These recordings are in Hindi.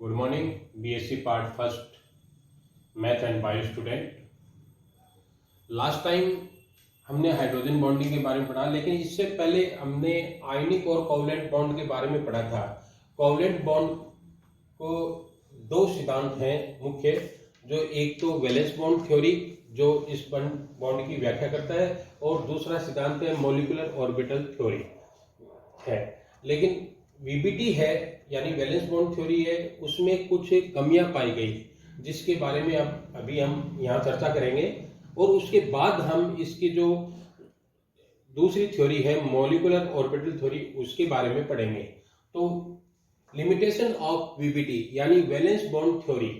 Good morning BSc part first math and bio student. Last time हमने हाइड्रोजन बॉन्डिंग के बारे में पढ़ा, लेकिन इससे पहले हमने आयनिक और कोवलेंट बॉन्ड के बारे में पढ़ा था। कोवलेंट बॉन्ड को दो सिद्धांत हैं मुख्य, जो एक तो वैलेंस बॉन्ड थ्योरी जो इस बॉन्ड की व्याख्या करता है, और दूसरा सिद्धांत है मॉलिक्यूलर ऑर्बिटल थ्योरी है। लेकिन वीबीटी है यानी वैलेंस बॉन्ड थ्योरी है, उसमें कुछ कमियां पाई गई जिसके बारे में अब अभी हम यहाँ चर्चा करेंगे, और उसके बाद हम इसकी जो दूसरी थ्योरी है मॉलिक्यूलर ऑर्बिटल थ्योरी उसके बारे में पढ़ेंगे। तो लिमिटेशन ऑफ वीबीटी यानी वैलेंस बॉन्ड थ्योरी,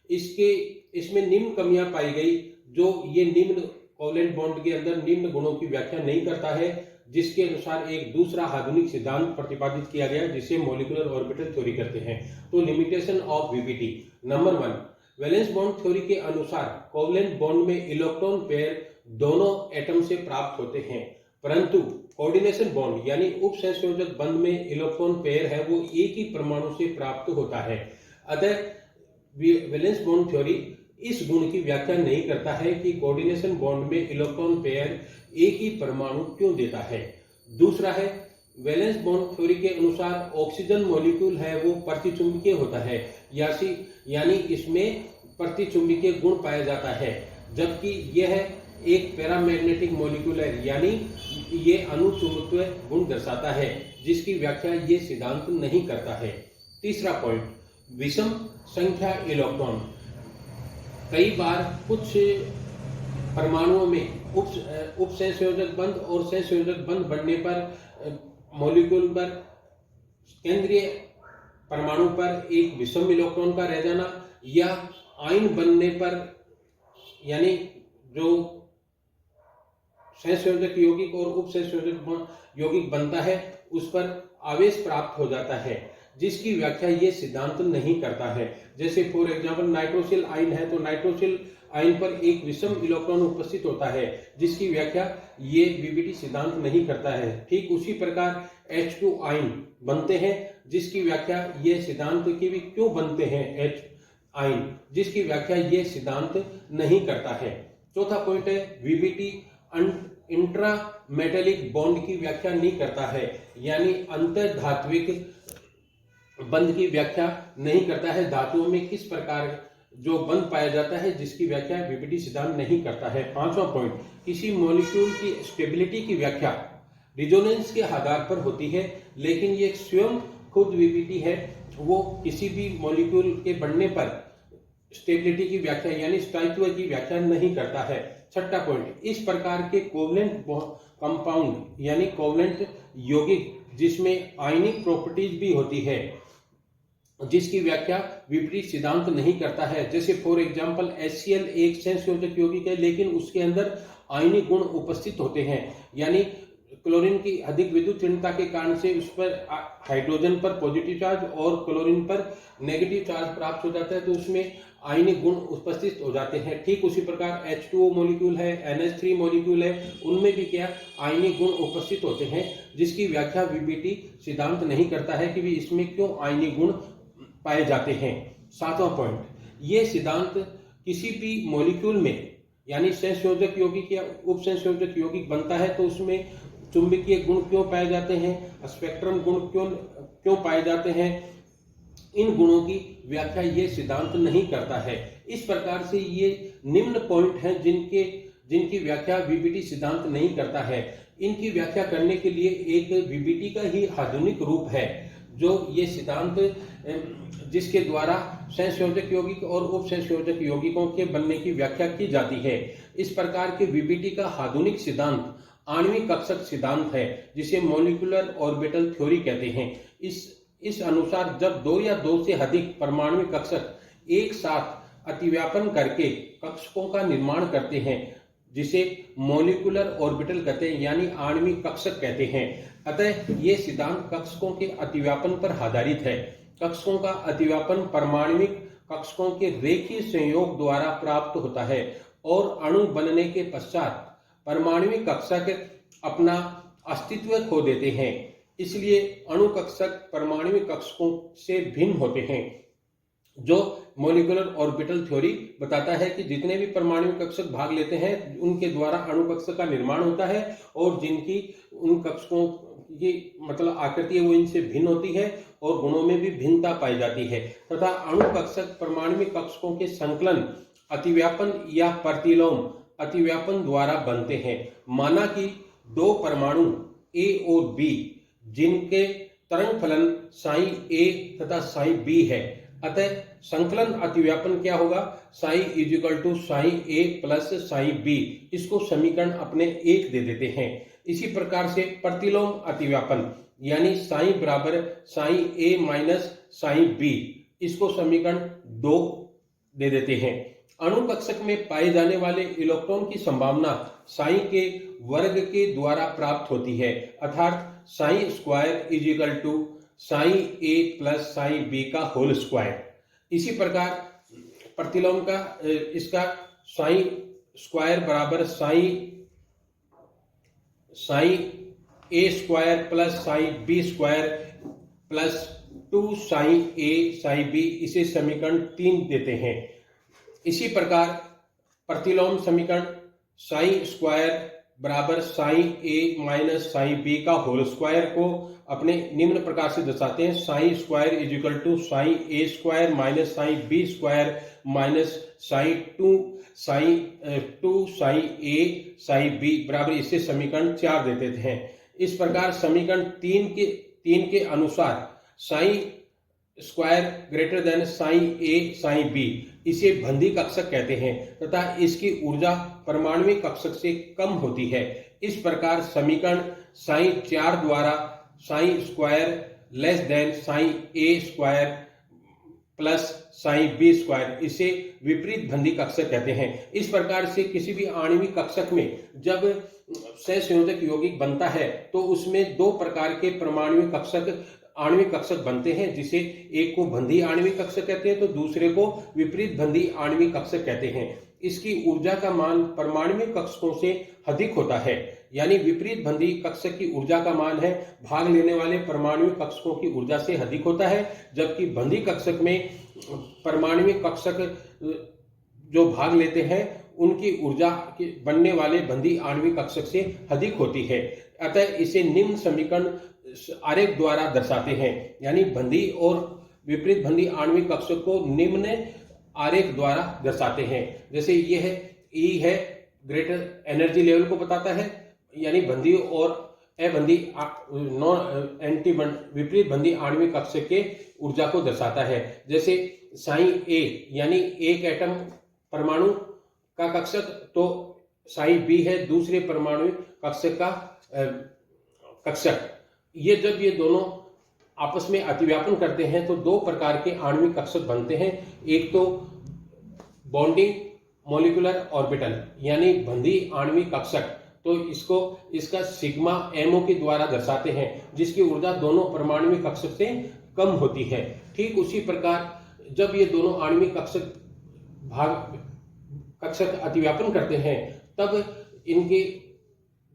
इसमें निम्न कमियां पाई गई जो ये निम्न कोवलेंट बॉन्ड के अंदर निम्न गुणों की व्याख्या नहीं करता है, जिसके अनुसार एक दूसरा आधुनिक सिद्धांत प्रतिपादित किया गया जिसे मॉलिक्यूलर ऑर्बिटल थ्योरी कहते हैं। तो limitation of VBT, number 1, valence bond theory के अनुसार कोवलेंट बॉन्ड में इलेक्ट्रॉन पेयर दोनों एटम से प्राप्त होते हैं, परंतु कोऑर्डिनेशन बॉन्ड यानी उपसंयोजक बंध में इलेक्ट्रॉन पेयर है वो एक ही परमाणु से प्राप्त होता है। अतः वैलेंस बॉन्ड थ्योरी इस गुण की व्याख्या नहीं करता है कि कोऑर्डिनेशन बॉन्ड में इलेक्ट्रॉन पेयर एक ही परमाणु क्यों देता है। दूसरा है वैलेंस बॉन्ड थ्योरी के अनुसार ऑक्सीजन मॉलिक्यूल है वो प्रतिचुंबकीय होता है, यानी इसमें प्रतिचुंबकीय गुण पाया जाता है, जबकि यह एक पैरामैग्नेटिक मॉलिक्यूल है यानी ये अनुचुंबकत्व गुण दर्शाता है, जिसकी व्याख्या ये सिद्धांत नहीं करता है। तीसरा पॉइंट, विषम संख्या इलेक्ट्रॉन। कई बार कुछ परमाणुओं में उपसंयोजक बंध और संयोजक बंध बनने पर मॉलिक्यूल पर केंद्रीय परमाणु पर एक विषम इलेक्ट्रॉन का रह जाना, या आयन बनने पर यानी जो संयोजक यौगिक और उपसंयोजक यौगिक बनता है उस पर आवेश प्राप्त हो जाता है, जिसकी व्याख्या ये सिद्धांत नहीं करता है। जैसे फॉर एग्जांपल नाइट्रोसिल आयन है तो नाइट्रोसिल आयन पर एक विषम इलेक्ट्रॉन उपस्थित होता है, जिसकी व्याख्या ये वीबीटी सिद्धांत नहीं करता है। ठीक उसी प्रकार H2 आयन बनते हैं, जिसकी व्याख्या ये सिद्धांत की भी क्यों बनते हैं H आयन, जिसकी व्याख्या ये सिद्धांत नहीं करता है। चौथा पॉइंट है वीबीटी इंट्रा मेटेलिक बॉन्ड की व्याख्या नहीं करता है, यानी अंतर धात्विक बंध की व्याख्या नहीं करता है। धातुओं में किस प्रकार जो बंध पाया जाता है जिसकी व्याख्या वीबीटी सिद्धांत नहीं करता है। पांचवा पॉइंट, किसी मॉलिक्यूल की स्टेबिलिटी की व्याख्या रिजोनेंस के आधार पर होती है, लेकिन ये स्वयं खुद वीबीटी है वो किसी भी मॉलिक्यूल के बनने पर स्टेबिलिटी की व्याख्या यानी स्थायित्व की व्याख्या नहीं करता है। छठा पॉइंट, इस प्रकार के कोवलेंट कंपाउंड यानी कोवलेंट यौगिक जिसमें आयनिक प्रॉपर्टीज भी होती है, जिसकी व्याख्या विपरीत सिद्धांत नहीं करता है। जैसे फॉर एग्जांपल HCl एक संयोजक यौगिक है, लेकिन उसके अंदर आयनिक गुण उपस्थित होते हैं, यानी क्लोरीन की अधिक विद्युत ऋणता के कारण से उस पर हाइड्रोजन पर पॉजिटिव चार्ज और क्लोरीन पर नेगेटिव चार्ज प्राप्त हो जाता है, तो उसमें आयनिक गुण उपस्थित हो जाते हैं। ठीक उसी प्रकार H2O मॉलिक्यूल है, NH3 मॉलिक्यूल है, उनमें भी क्या आयनिक गुण उपस्थित होते हैं, जिसकी व्याख्या वीबीटी सिद्धांत नहीं करता है कि भी इसमें क्यों आयनिक गुण पाए जाते हैं। सातवां पॉइंट, ये सिद्धांत किसी भी मॉलिक्यूल में यानी संयोजक यौगिक या उपसंयोजक यौगिक बनता है तो उसमें चुंबकीय गुण क्यों पाए जाते हैं, स्पेक्ट्रम गुण क्यों पाए जाते हैं, इन गुणों की व्याख्या ये सिद्धांत नहीं करता है। इस प्रकार से ये निम्न पॉइंट हैं जिनकी व्याख्या वीबीटी सिद्धांत नहीं करता है। इनकी व्याख्या करने के लिए एक वीबीटी का ही आधुनिक रूप है, जो ये सिद्धांत जिसके द्वारा संयोजक यौगिक और उपसंयोजक यौगिकों के बनने की व्याख्या की जाती है। इस प्रकार के वीबीटी का आधुनिक सिद्धांत आणविक कक्षक सिद्धांत है, जिसे मॉलिक्यूलर ऑर्बिटल थ्योरी कहते हैं। इस अनुसार जब दो या दो से अधिक परमाणु कक्षक एक साथ अतिव्यापन करके कक्षकों का निर्माण करते हैं, जिसे मॉलिक्यूलर ऑर्बिटल कहते हैं यानी आणविक कक्षक कहते हैं। अतः ये सिद्धांत कक्षकों के अतिव्यापन पर आधारित है। कक्षकों का अतिव्यापन परमाणविक कक्षकों के रेखीय संयोग द्वारा प्राप्त होता है, और अणु बनने के पश्चात परमाणविक कक्षक अपना अस्तित्व खो देते हैं। इसलिए अणु कक्षक परमाणु कक्षकों से भिन्न होते हैं। जो मॉलिक्यूलर ऑर्बिटल थ्योरी बताता है कि जितने भी परमाणु कक्षक भाग लेते हैं उनके द्वारा अणु कक्षक का निर्माण होता है, और जिनकी उन कक्षकों की मतलब आकृति है वो इनसे भिन्न होती है और गुणों में भी भिन्नता पाई जाती है, तथा अणु कक्षक परमाणु कक्षकों के संकलन, अतिव्यापन या प्रतिलोम अतिव्यापन द्वारा बनते हैं। माना कि दो परमाणु ए और बी जिनके तरंग फलन साई ए तथा साई बी है, अतः संकलन अतिव्यापन क्या होगा, psi is equal to psi A plus psi B. इसको समीकरण अपने एक दे देते हैं। इसी प्रकार से प्रतिलोम अतिव्यापन यानी साई बराबर psi A minus psi B, इसको समीकरण 2 दे देते हैं। अणु कक्षक में पाए जाने वाले इलेक्ट्रॉन की संभावना साई के वर्ग के द्वारा प्राप्त होती है, अर्थात psi square is equal to psi A plus psi B का होल स्क्वायर। इसी प्रकार प्रतिलोम का इसका साई स्क्वायर बराबर psi A square plus psi B square plus 2 psi A psi B, इसे समीकरण 3 देते हैं। इसी प्रकार प्रतिलोम समीकरण साई स्क्वायर बराबर psi A minus psi B का होल स्क्वायर को अपने निम्न प्रकार से दर्शाते हैं, psi square is equal to psi A square minus psi B square minus psi 2 psi A psi B बराबर, इससे समीकरण 4 देते हैं। इस प्रकार समीकरण 3 के अनुसार psi square greater than psi A psi B, इसे बंधी कक्षक कहते हैं तथा इसकी ऊर्जा परमाणु कक्षक से कम होती है। इस प्रकार समीकरण साई 4 द्वारा psi square less than psi A square plus psi B square, इसे विपरीत बंधी कक्षक कहते हैं। इस प्रकार से किसी भी आणविक कक्षक में जब सहसंयोजक यौगिक बनता है तो उसमें दो प्रकार के परमाणु कक्षक आणविक कक्षक बनते हैं, जिसे एक को बंधी आणविक कक्षक कहते हैं तो दूसरे को विपरीत बंधी आणविक कक्षक कहते हैं। इसकी ऊर्जा का मान परमाणु कक्षकों से अधिक होता है, यानी विपरीत बंधी कक्षक की ऊर्जा का मान है भाग लेने वाले परमाणु कक्षकों की ऊर्जा से अधिक होता है, जबकि बंधी कक्षक में परमाणु कक्षक जो भाग लेते हैं उनकी ऊर्जा बनने वाले बंधी आणविक कक्षक से अधिक होती है। अतः इसे निम्न समीकरण आरेख द्वारा दर्शाते हैं, यानी बंधी और विपरीत बंधी आणविक कक्षक को निम्न आरेख द्वारा दर्शाते हैं। जैसे ये है ई है ग्रेटर एनर्जी लेवल को बताता है, यानी बंधी और अबंधी नॉन एंटी विपरीत बंधी आणविक कक्षक के ऊर्जा को दर्शाता है। जैसे साई ए यानी एक एटम परमाणु का कक्षक, तो साई बी है दूसरे परमाणु कक्षक का कक्षक। ये जब ये दोनों आपस में अतिव्यापन करते हैं तो दो प्रकार के आणविक कक्षक बनते हैं। एक तो बॉन्डिंग मॉलिक्यूलर ऑर्बिटल यानी बंधी आणविक कक्षक, तो इसका सिग्मा एमओ के द्वारा दर्शाते हैं, जिसकी ऊर्जा दोनों परमाणु कक्षक से कम होती है। ठीक उसी प्रकार जब ये दोनों आणविक कक्षक अतिव्यापन करते हैं तब इनके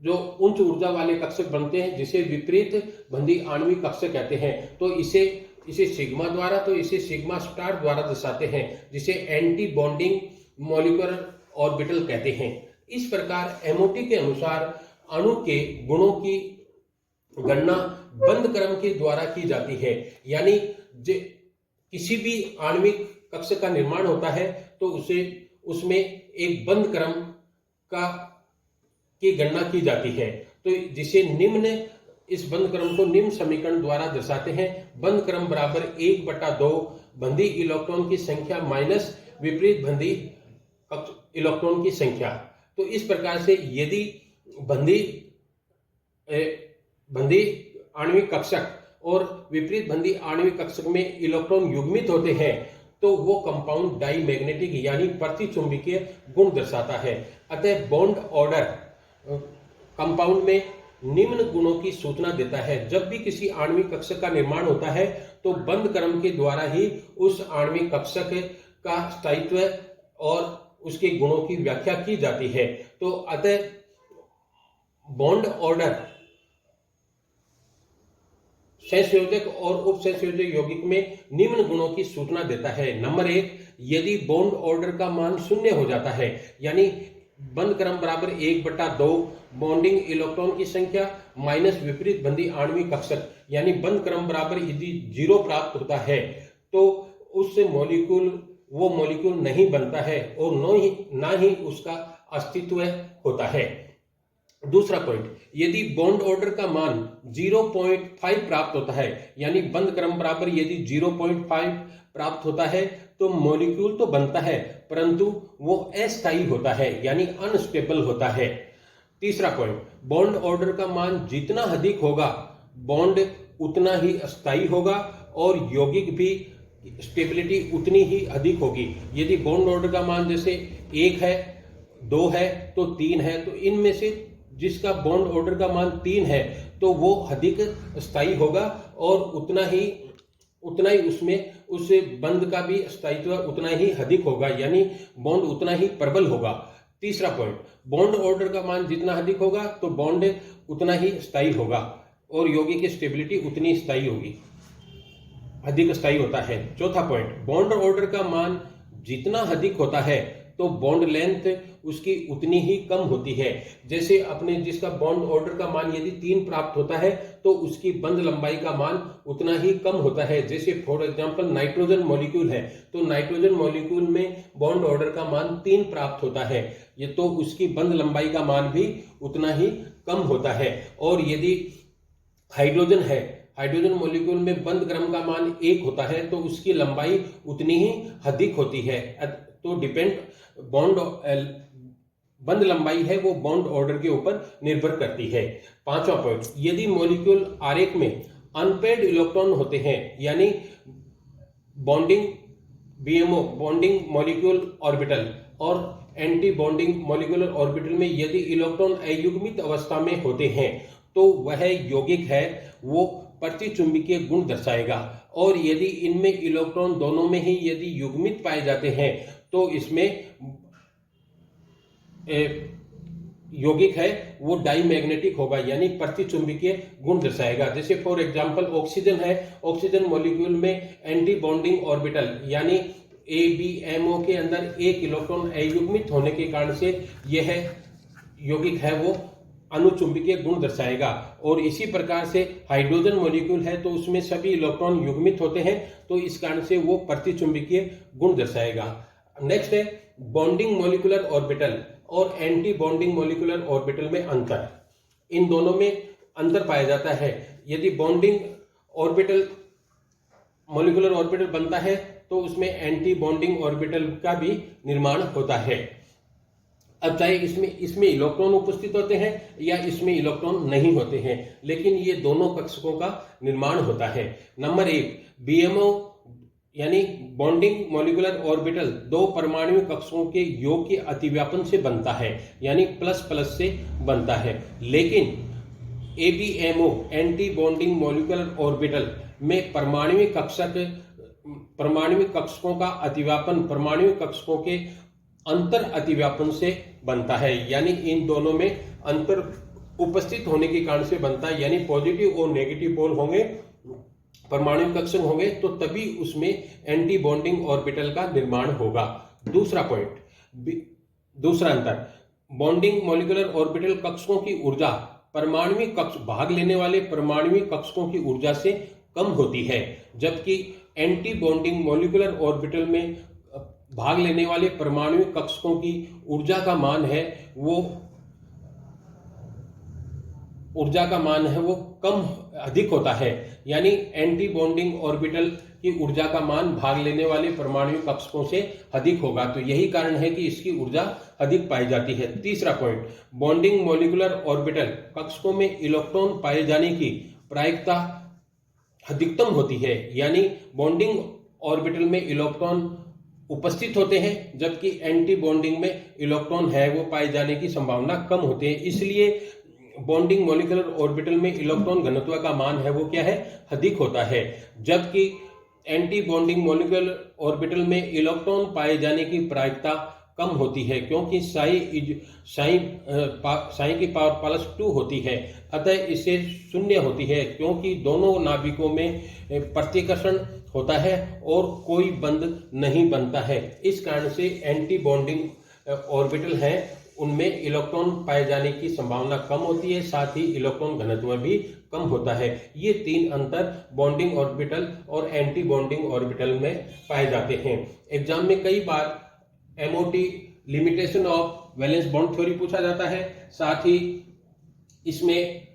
जो उच्च ऊर्जा वाले कक्षक बनते हैं, जिसे विपरीत बंधी आणविक कक्षक कहते हैं। तो इसे सिग्मा द्वारा, तो इसे सिग्मा स्टार द्वारा दर्शाते हैं, जिसे एंटी बॉन्डिंग मॉलिक्यूलर ऑर्बिटल कहते हैं। इस प्रकार एमओटी के अनुसार अणु के गुणों की गणना बंद क्रम के द्वारा की जाती है, यानी किसी भी आणविक कक्षक का निर्माण होता है तो उसमें एक बंद क्रम की गणना की जाती है। तो जिसे इस बंद क्रम को निम्न समीकरण द्वारा दर्शाते हैं। बंद क्रम बराबर 1/2 बंधी इलेक्ट्रॉन की संख्या माइनस विपरीत बंधी इलेक्ट्रॉन की संख्या। तो इस प्रकार से यदि बंधी आणविक कक्षक और विपरीत बंधी आणविक कक्षक में इलेक्ट्रॉन युग्मित होते हैं तो वो कंपाउंड डाईमैग्नेटिक यानी प्रतिचुंबकीय गुण दर्शाता है। अतः बॉन्ड ऑर्डर कंपाउंड में निम्न गुणों की सूचना देता है। जब भी किसी आणविक कक्षक का निर्माण होता है तो बंद क्रम के द्वारा ही उस आणविक कक्षक का स्थायित्व और उसके गुणों की व्याख्या की जाती है। तो अतः बॉन्ड ऑर्डर सहसंयोजक और उपसहसंयोजक यौगिक में निम्न गुणों की सूचना देता है। नंबर 1, यदि बॉन्ड ऑर्डर का मान शून्य हो जाता है, यानी बंध क्रम बराबर 1/2, बॉन्डिंग इलेक्ट्रॉन की संख्या माइनस विपरीत बंधी आणविक कक्षक, यानी बंध क्रम बराबर यदि 0 प्राप्त होता है तो उससे वो मॉलिक्यूल नहीं बनता है और ना ही उसका अस्तित्व होता है। दूसरा पॉइंट, यदि बॉन्ड ऑर्डर का मान 0.5 प्राप्त होता है, यानी बंध क्रम बराबर यदि 0.5 प्राप्त होता है तो मॉलिक्यूल तो बनता है परंतु वो अस्थायी होता है, यानी अनस्टेबल होता है। तीसरा पॉइंट, बॉन्ड ऑर्डर का मान जितना अधिक होगा बॉन्ड उतना ही अस्थायी होगा और यौगिक भी स्टेबिलिटी उतनी ही अधिक होगी। यदि बॉन्ड ऑर्डर का मान जैसे 1 है, 2 है तो 3 है, तो इनमें से जिसका बॉन्ड ऑर्डर का मान 3 है तो वो अधिक स्थायी होगा और उतना ही उसमें उस बंध का भी स्थायित्व उतना ही अधिक होगा, यानी बॉन्ड उतना ही प्रबल होगा। तीसरा पॉइंट, बॉन्ड ऑर्डर का मान जितना अधिक होगा तो बॉन्ड उतना ही स्थायी होगा और यौगिक की स्टेबिलिटी उतनी स्थायी होगी, अधिक स्थायी होता है। चौथा पॉइंट, बॉन्ड ऑर्डर का मान जितना अधिक होता है तो बॉन्ड लेंथ उसकी उतनी ही कम होती है। जैसे अपने जिसका बॉन्ड ऑर्डर का मान यदि 3 प्राप्त होता है तो उसकी बंध लंबाई का मान उतना ही कम होता है। जैसे फॉर एग्जांपल नाइट्रोजन मॉलिक्यूल है तो नाइट्रोजन मॉलिक्यूल में बॉन्ड ऑर्डर का मान 3 प्राप्त होता है, ये तो उसकी बंध लंबाई का मान भी उतना ही कम होता है। और यदि हाइड्रोजन है, हाइड्रोजन मॉलिक्यूल में बंध क्रम का मान 1 होता है तो उसकी लंबाई उतनी ही अधिक होती है। तो बंध लंबाई है वो बॉन्ड ऑर्डर के ऊपर निर्भर करती है। पांचवा पॉइंट, यदि मॉलिक्यूल आरेख में अनपेयर्ड इलेक्ट्रॉन होते हैं, यानी bonding BMO bonding molecule orbital और एंटी बॉन्डिंग मॉलिक्यूलर ऑर्बिटल में यदि इलेक्ट्रॉन अयुग्मित अवस्था में होते हैं तो वह यौगिक है वो प्रतिचुंबकीय गुण दर्शाएगा। और यदि इनमें इलेक्ट्रॉन दोनों में ही यदि युग्मित पाए जाते हैं तो इसमें यौगिक है वो डाईमैग्नेटिक होगा, यानी प्रतिचुंबकीय गुण दर्शाएगा। जैसे फॉर एग्जांपल ऑक्सीजन है, ऑक्सीजन मॉलिक्यूल में एंटी बॉन्डिंग ऑर्बिटल यानी ABMO के अंदर एक इलेक्ट्रॉन अयुग्मित होने के कारण से यह यौगिक है वो अनुचुंबकीय गुण दर्शाएगा। और इसी प्रकार से हाइड्रोजन मॉलिक्यूल है तो उसमें सभी इलेक्ट्रॉन युग्मित होते हैं तो इस कारण से वो प्रतिचुंबकीय गुण दर्शाएगा। नेक्स्ट है बॉन्डिंग मॉलिक्यूलर ऑर्बिटल और एंटी बॉन्डिंग मॉलिक्यूलर ऑर्बिटल में अंतर। इन दोनों में अंतर पाया जाता है। यदि बॉन्डिंग ऑर्बिटल मॉलिक्यूलर ऑर्बिटल बनता है तो उसमें एंटी बॉन्डिंग ऑर्बिटल का भी निर्माण होता है। अब चाहे इसमें इलेक्ट्रॉन उपस्थित होते हैं या इसमें इलेक्ट्रॉन नहीं होते हैं, लेकिन ये दोनों कक्षकों का निर्माण होता है। नंबर 1, BMO यानी बॉन्डिंग मॉलिक्यूलर ऑर्बिटल 2 परमाणु कक्षकों के योग के अतिव्यापन से बनता है, यानी प्लस प्लस से बनता है। लेकिन ABMO anti bonding molecular orbital में परमाणु कक्षकों का अतिव्यापन परमाणु कक्षकों के अंतर अतिव्यापन से बनता है, यानी इन दोनों में अंतर उपस्थित होने के कारण से बनता है। यानी पॉजिटिव और नेगेटिव पोल होंगे, परमाणु कक्षक होंगे तो तभी उसमें एंटी बॉन्डिंग ऑर्बिटल का निर्माण होगा। दूसरा पॉइंट, दूसरा अंतर, बॉन्डिंग मॉलिक्यूलर ऑर्बिटल कक्षकों की ऊर्जा परमाणु कक्ष भाग लेने वाले परमाणु कक्षकों की ऊर्जा से कम होती है, जबकि एंटी बॉन्डिंग मॉलिक्यूलर ऑर्बिटल में भाग लेने वाले परमाणु कक्षकों की ऊर्जा का मान है वो कम अधिक होता है। यानी एंटी बॉन्डिंग ऑर्बिटल की ऊर्जा का मान भाग लेने वाले परमाणु कक्षकों से अधिक होगा, तो यही कारण है कि इसकी ऊर्जा अधिक पाई जाती है। तीसरा पॉइंट, बॉन्डिंग मॉलिक्यूलर ऑर्बिटल कक्षकों में इलेक्ट्रॉन पाए जाने की प्रायिकता अधिकतम होती है, यानी बॉन्डिंग ऑर्बिटल में इलेक्ट्रॉन उपस्थित होते हैं जबकि एंटी बॉन्डिंग में इलेक्ट्रॉन है वो पाए जाने की संभावना कम होती है। इसलिए बॉन्डिंग मॉलिक्यूलर ऑर्बिटल में इलेक्ट्रॉन घनत्व का मान है वो क्या है, अधिक होता है, जबकि एंटी बॉन्डिंग मॉलिक्यूलर ऑर्बिटल में इलेक्ट्रॉन पाए जाने की प्रायिकता कम होती है, क्योंकि साई की पावर +2 होती है, अतः इसे शून्य होती है, क्योंकि दोनों नाभिकों में प्रतिकर्षण होता है और कोई बंध नहीं बनता है। इस कारण से एंटी बॉन्डिंग ऑर्बिटल हैं, उनमें इलेक्ट्रॉन पाए जाने की संभावना कम होती है, साथ ही इलेक्ट्रॉन घनत्व भी कम होता है। ये 3 अंतर बॉन्डिंग ऑर्बिटल और एंटी बॉन्डिंग ऑर्बिटल में पाए जाते हैं। एग्जाम में कई बार MOT limitation of valence bond theory पूछा जाता है, साथ ही इसमें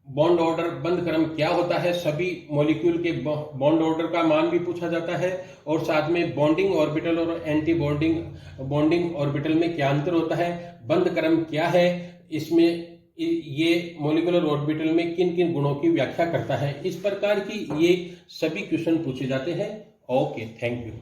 बॉन्ड ऑर्डर बंध क्रम क्या होता है, सभी मॉलिक्यूल के बॉन्ड ऑर्डर का मान भी पूछा जाता है, और साथ में बॉन्डिंग ऑर्बिटल और एंटी बॉन्डिंग ऑर्बिटल में क्या अंतर होता है, बंध क्रम क्या है, इसमें ये मॉलिक्यूलर ऑर्बिटल में किन किन गुणों की व्याख्या करता है। इस प्रकार की ये सभी क्वेश्चन पूछे जाते हैं। Okay, thank you.